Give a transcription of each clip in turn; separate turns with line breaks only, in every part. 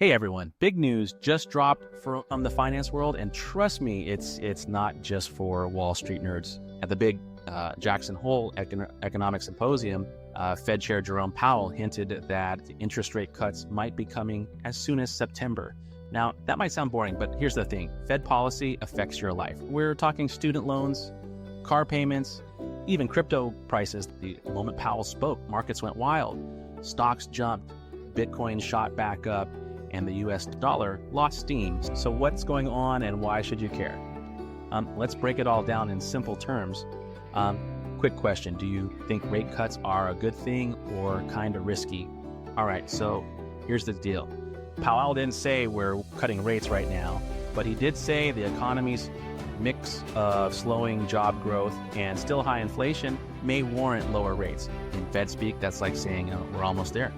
Hey everyone, big news just dropped from the finance world, and trust me, it's not just for Wall Street nerds. At the big Jackson Hole Economic Symposium, Fed Chair Jerome Powell hinted that interest rate cuts might be coming as soon as September. Now, that might sound boring, but here's the thing. Fed policy affects your life. We're talking student loans, car payments, even crypto prices. The moment Powell spoke, markets went wild. Stocks jumped, Bitcoin shot back up, and the US dollar lost steam. So what's going on and why should you care? Let's break it all down in simple terms. Quick question, do you think rate cuts are a good thing or kind of risky? All right, so here's the deal. Powell didn't say we're cutting rates right now, but he did say the economy's mix of slowing job growth and still high inflation may warrant lower rates. In Fed speak, that's like saying we're almost there.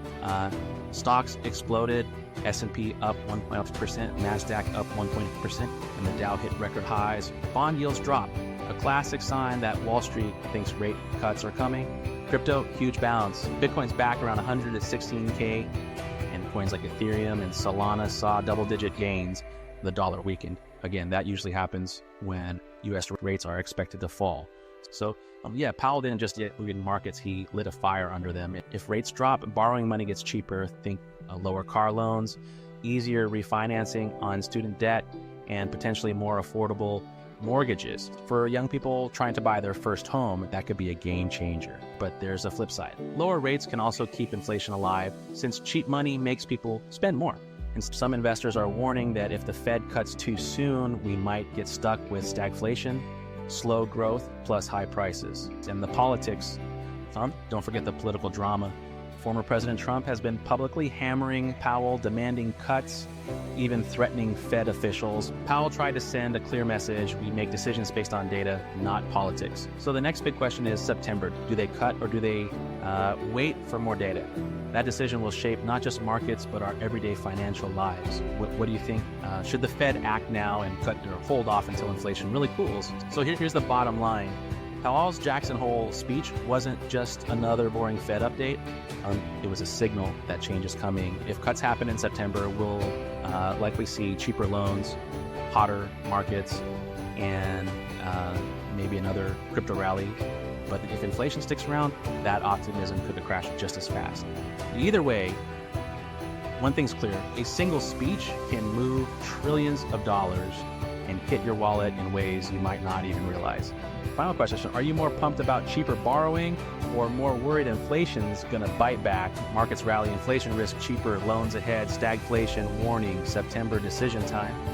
Stocks exploded, S&P up 1.8%, NASDAQ up 1.8%, and the Dow hit record highs. Bond yields dropped, a classic sign that Wall Street thinks rate cuts are coming. Crypto, huge bounce. Bitcoin's back around 116K, and coins like Ethereum and Solana saw double-digit gains. The dollar weakened. Again, that usually happens when US rates are expected to fall. So Powell didn't just weaken markets, he lit a fire under them. If rates drop, borrowing money gets cheaper. Think lower car loans, easier refinancing on student debt, and potentially more affordable mortgages. For young people trying to buy their first home, that could be a game changer. But there's a flip side. Lower rates can also keep inflation alive, since cheap money makes people spend more. And some investors are warning that if the Fed cuts too soon, we might get stuck with stagflation, slow growth, plus high prices. And the politics, don't forget the political drama. Former President Trump has been publicly hammering Powell, demanding cuts, even threatening Fed officials. Powell tried to send a clear message: we make decisions based on data, not politics. So the next big question is September. Do they cut or do they wait for more data? That decision will shape not just markets, but our everyday financial lives. What do you think? Should the Fed act now and cut or hold off until inflation really cools? So here's the bottom line. Powell's Jackson Hole speech wasn't just another boring Fed update. It was a signal that change is coming. If cuts happen in September, we'll likely see cheaper loans, hotter markets, and maybe another crypto rally. But if inflation sticks around, that optimism could crash just as fast. Either way, one thing's clear. A single speech can move trillions of dollars and hit your wallet in ways you might not even realize. Final question, are you more pumped about cheaper borrowing or more worried inflation's gonna bite back? Markets rally, inflation risk, cheaper loans ahead, stagflation, warning, September decision time.